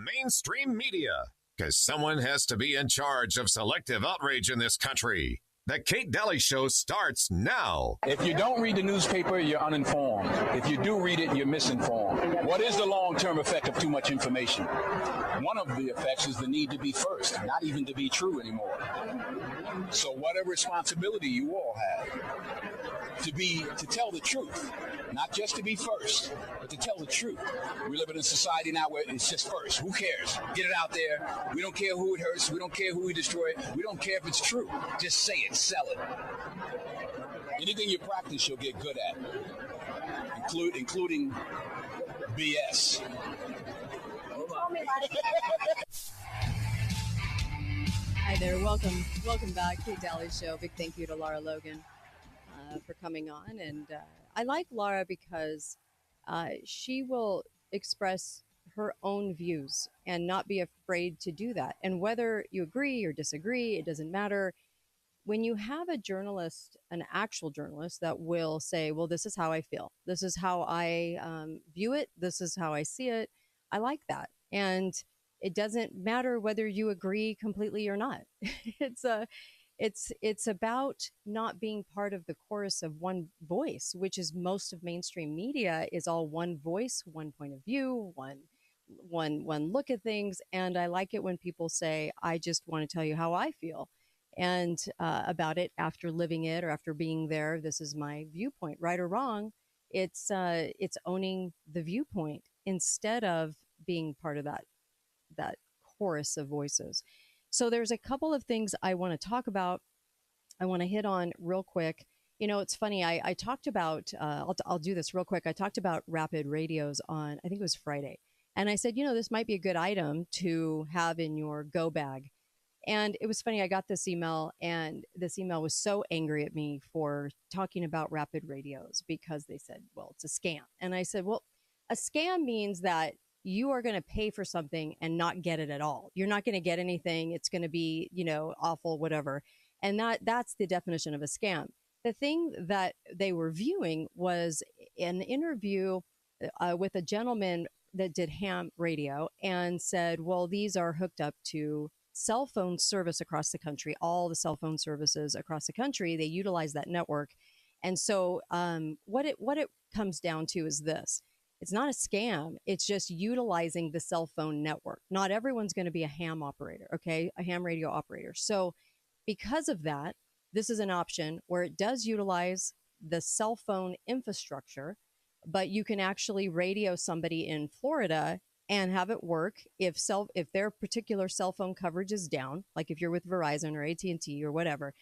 mainstream media. Because someone has to be in charge of selective outrage in this country. The Kate Daly Show starts now. If you don't read the newspaper, you're uninformed. If you do read it, you're misinformed. What is the long-term effect of too much information? One of the effects is the need to be first, not even to be true anymore. So what a responsibility you all have to tell the truth, not just to be first, but to tell the truth. We live in a society now where it's just first. Who cares? Get it out there. We don't care who it hurts. We don't care who we destroy. We don't care if it's true. Just say it. Sell it. Anything you practice, you'll get good at, including BS. Hi there. Welcome back. Kate Daly Show. Big thank you to Lara Logan for coming on. And I like Lara because she will express her own views and not be afraid to do that. And whether you agree or disagree, it doesn't matter. When you have a journalist, an actual journalist that will say, well, this is how I feel. This is how I view it. This is how I see it. I like that. And it doesn't matter whether you agree completely or not. It's about not being part of the chorus of one voice, which is most of mainstream media is all one voice, one point of view, one look at things. And I like it when people say, I just want to tell you how I feel. And about it after living it or after being there. This is my viewpoint, right or wrong. It's owning the viewpoint instead of being part of that chorus of voices. So there's a couple of things I want to talk about. I want to hit on real quick. You know, it's funny. I talked about. I'll do this real quick. I talked about rapid radios on, I think it was Friday, and I said, this might be a good item to have in your go bag. And it was funny, I got this email, and this email was so angry at me for talking about rapid radios because they said, well, it's a scam. And I said, well, a scam means that you are going to pay for something and not get it at all. You're not going to get anything. It's going to be, awful, whatever. And that's the definition of a scam. The thing that they were viewing was an interview with a gentleman that did ham radio and said, well, these are hooked up to cell phone service across the country. All the cell phone services across the country, they utilize that network. And so what it comes down to is this. It's not a scam. It's just utilizing the cell phone network. Not everyone's going to be a ham operator, okay? A ham radio operator. So because of that, this is an option where it does utilize the cell phone infrastructure, but you can actually radio somebody in Florida and have it work if their particular cell phone coverage is down, like if you're with Verizon or AT&T or whatever,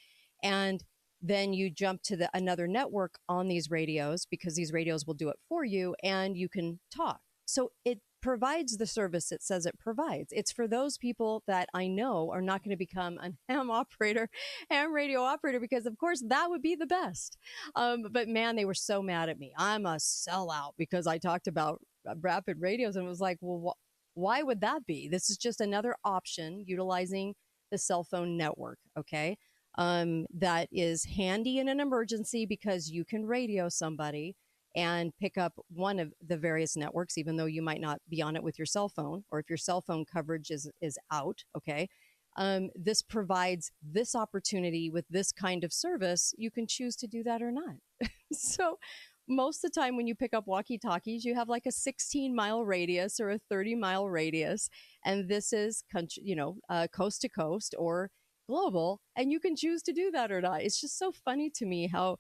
and then you jump to another network on these radios because these radios will do it for you and you can talk. So it provides the service it says it provides. It's for those people that I know are not going to become a ham radio operator, because of course that would be the best. But man, they were so mad at me. I'm a sellout because I talked about rapid radios, and it was like, well, why would that be? This is just another option utilizing the cell phone network. Okay. That is handy in an emergency because you can radio somebody and pick up one of the various networks, even though you might not be on it with your cell phone, or if your cell phone coverage is out. Okay. This provides this opportunity with this kind of service. You can choose to do that or not. So most of the time when you pick up walkie-talkies, you have like a 16-mile radius or a 30-mile radius. And this is coast to coast or global, and you can choose to do that or not. It's just so funny to me how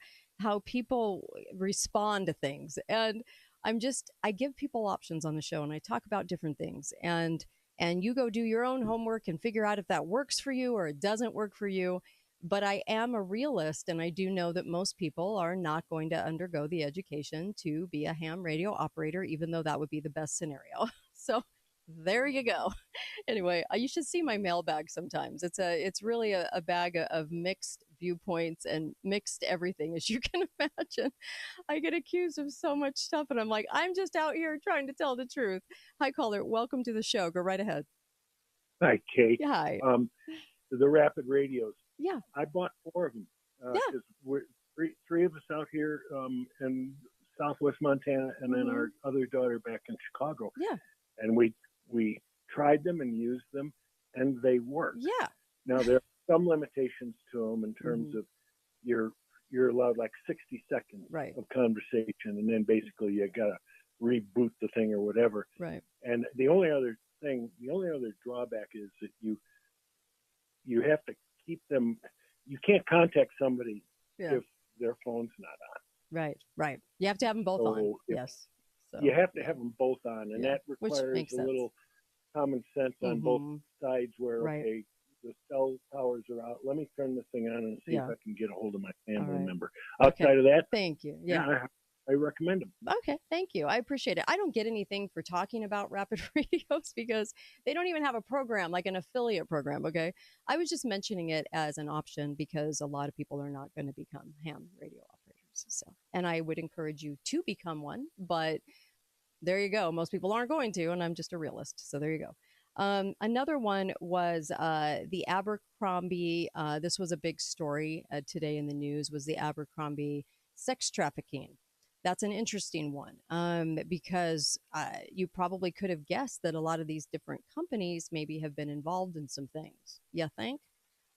people respond to things. And I give people options on the show, and I talk about different things. And you go do your own homework and figure out if that works for you or it doesn't work for you. But I am a realist, and I do know that most people are not going to undergo the education to be a ham radio operator, even though that would be the best scenario. So there you go. Anyway, you should see my mailbag sometimes. It's really a bag of mixed viewpoints and mixed everything, as you can imagine. I get accused of so much stuff, and I'm like, I'm just out here trying to tell the truth. Hi, caller. Welcome to the show. Go right ahead. Hi, Kate. Yeah, hi. The rapid radios. Yeah. I bought 4 of them. Yeah. We're three of us out here in Southwest Montana, and then our other daughter back in Chicago. Yeah. And we tried them and used them, and they work. Yeah. Now there are some limitations to them in terms Mm-hmm. of you're allowed like 60 seconds Right. of conversation, and then basically you got to reboot the thing or whatever. Right. And the only other drawback is that you have to keep them. You can't contact somebody Yeah. if their phone's not on. Right. Right. You have to have them both on. So Yes. So, you have to yeah. have them both on, and Yeah. that Which requires makes a sense. little common sense on both Mm-hmm. sides. Where Right. okay, the cell towers are out. Let me turn this thing on and see Yeah. if I can get a hold of my family right. member. Outside of that, Thank you. Yeah. I recommend them. Okay, thank you. I appreciate it. I don't get anything for talking about rapid radios because they don't even have a program, like an affiliate program. Okay. I was just mentioning it as an option because a lot of people are not going to become ham radio operators. So, and I would encourage you to become one, but there you go. Most people aren't going to, and I'm just a realist. So there you go. Another one was the Abercrombie. This was a big story today in the news. Was the Abercrombie sex trafficking? That's an interesting one because you probably could have guessed that a lot of these different companies maybe have been involved in some things. You think?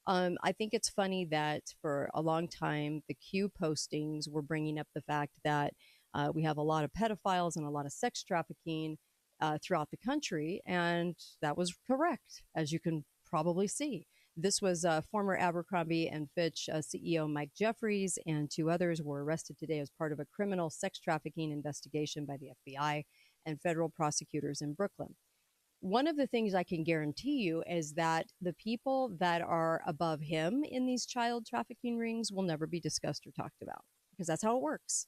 I think it's funny that for a long time, the Q postings were bringing up the fact that we have a lot of pedophiles and a lot of sex trafficking throughout the country. And that was correct, as you can probably see. This was former Abercrombie and Fitch CEO Mike Jeffries and two others were arrested today as part of a criminal sex trafficking investigation by the FBI and federal prosecutors in Brooklyn. One of the things I can guarantee you is that the people that are above him in these child trafficking rings will never be discussed or talked about because that's how it works.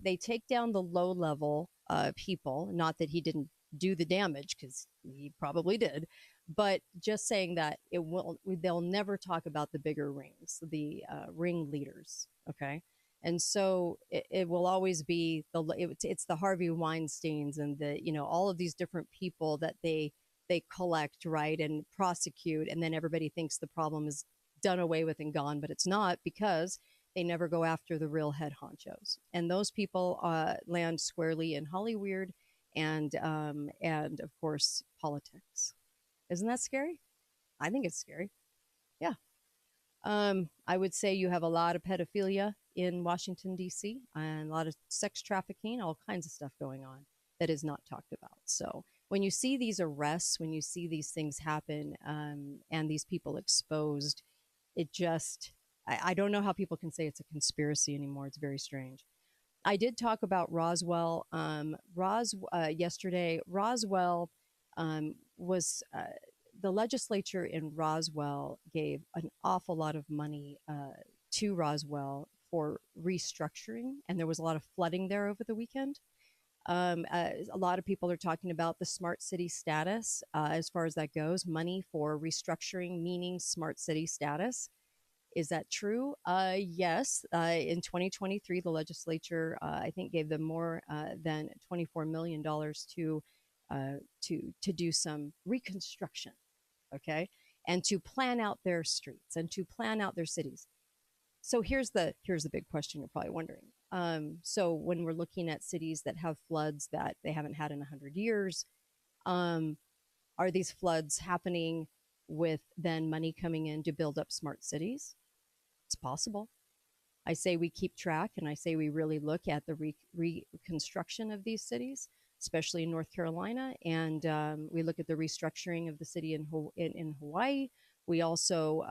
They take down the low level people, not that he didn't do the damage because he probably did, but just saying that they'll never talk about the bigger rings, the ring leaders. Okay. And so it will always be it's the Harvey Weinsteins and all of these different people that they collect, right, and prosecute, and then everybody thinks the problem is done away with and gone, but it's not because they never go after the real head honchos, and those people land squarely in Hollywood and of course politics. Isn't that scary? I think it's scary. Yeah. I would say you have a lot of pedophilia in Washington, D.C., and a lot of sex trafficking, all kinds of stuff going on that is not talked about. So when you see these arrests, when you see these things happen and these people exposed, it just, I don't know how people can say it's a conspiracy anymore. It's very strange. I did talk about Roswell. Yesterday, Roswell was the legislature in Roswell gave an awful lot of money to Roswell for restructuring, and there was a lot of flooding there over the weekend. A lot of people are talking about the smart city status as far as that goes, money for restructuring, meaning smart city status. Is that true? Yes. In 2023, the legislature, I think, gave them more than $24 million to do some reconstruction, okay, and to plan out their streets and to plan out their cities. So here's the big question you're probably wondering. So when we're looking at cities that have floods that they haven't had in 100 years, are these floods happening with then money coming in to build up smart cities? It's possible. I say we keep track, and I say we really look at the reconstruction of these cities, especially in North Carolina, and we look at the restructuring of the city in Hawaii. We also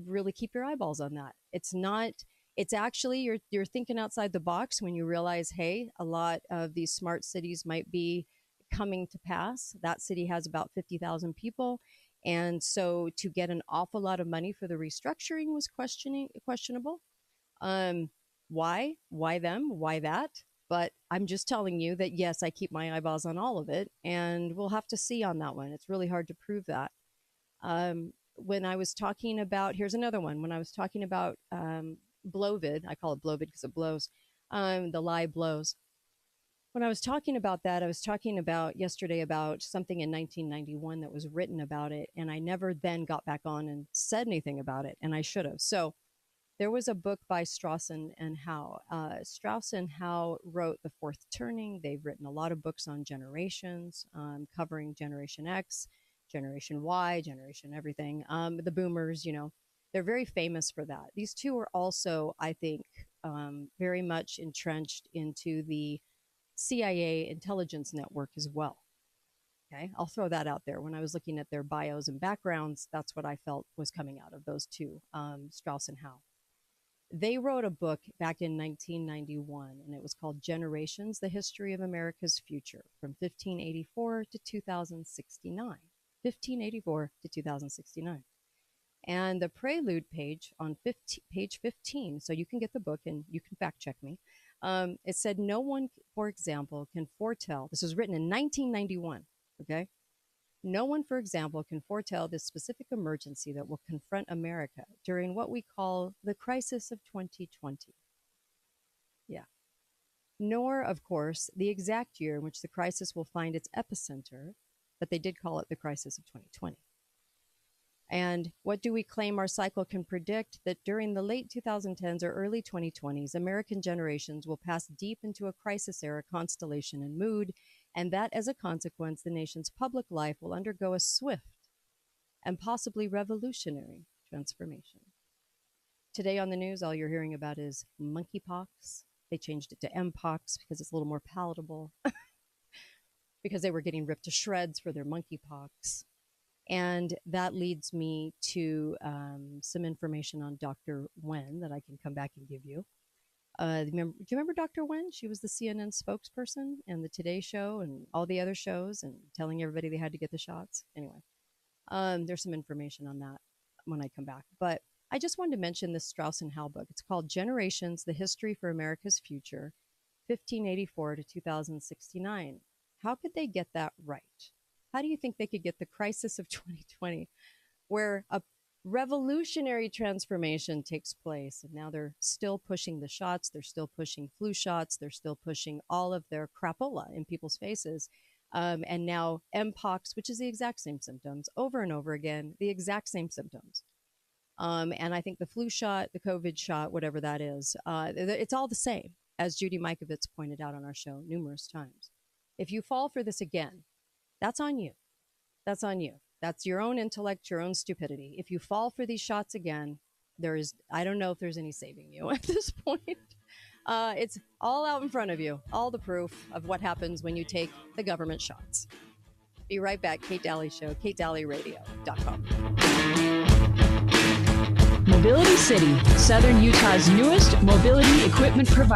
really keep your eyeballs on that. It's not. It's actually you're thinking outside the box when you realize, hey, a lot of these smart cities might be coming to pass. That city has about 50,000 people. And so to get an awful lot of money for the restructuring was questionable. Why? Why them? Why that? But I'm just telling you that, yes, I keep my eyeballs on all of it. And we'll have to see on that one. It's really hard to prove that. When I was talking about, here's another one. When I was talking about Blovid, I call it Blovid because it blows, the lie blows. When I was talking about that, I was talking about yesterday about something in 1991 that was written about it, and I never then got back on and said anything about it, and I should have. So There was a book by Strauss and Howe. Strauss and Howe wrote The Fourth Turning. They've written a lot of books on generations, covering Generation X, Generation Y, Generation everything. The boomers, they're very famous for that. These two are also, I think, very much entrenched into the CIA intelligence network as well. Okay, I'll throw that out there. When I was looking at their bios and backgrounds, that's what I felt was coming out of those two, Strauss and Howe. They wrote a book back in 1991, and it was called Generations, The History of America's Future, from 1584 to 2069. 1584 to 2069. And the prelude page on page 15, so you can get the book and you can fact check me. It said, no one, for example, can foretell, this was written in 1991, okay? No one, for example, can foretell this specific emergency that will confront America during what we call the crisis of 2020. Yeah. Nor, of course, the exact year in which the crisis will find its epicenter, but they did call it the crisis of 2020. And what do we claim our cycle can predict? That during the late 2010s or early 2020s, American generations will pass deep into a crisis era constellation and mood, and that as a consequence, the nation's public life will undergo a swift and possibly revolutionary transformation. Today on the news, all you're hearing about is monkeypox. They changed it to MPOX because it's a little more palatable, because they were getting ripped to shreds for their monkeypox. And that leads me to some information on Dr. Wen that I can come back and give you. Do you remember Dr. Wen? She was the CNN spokesperson and the Today Show and all the other shows and telling everybody they had to get the shots. Anyway, there's some information on that when I come back. But I just wanted to mention this Strauss and Howe book. It's called Generations, The History for America's Future, 1584 to 2069. How could they get that right? How do you think they could get the crisis of 2020, where a revolutionary transformation takes place? And now they're still pushing the shots. They're still pushing flu shots. They're still pushing all of their crapola in people's faces. And now MPOX, which is the exact same symptoms over and over again, the exact same symptoms. And I think the flu shot, the COVID shot, whatever that is, it's all the same, as Judy Mikovits pointed out on our show numerous times. If you fall for this again, that's on you. That's on you. That's your own intellect, your own stupidity. If you fall for these shots again, I don't know if there's any saving you at this point. It's all out in front of you, all the proof of what happens when you take the government shots. Be right back. Kate Daly Show, KateDalyRadio.com. Mobility City, Southern Utah's newest mobility equipment provider.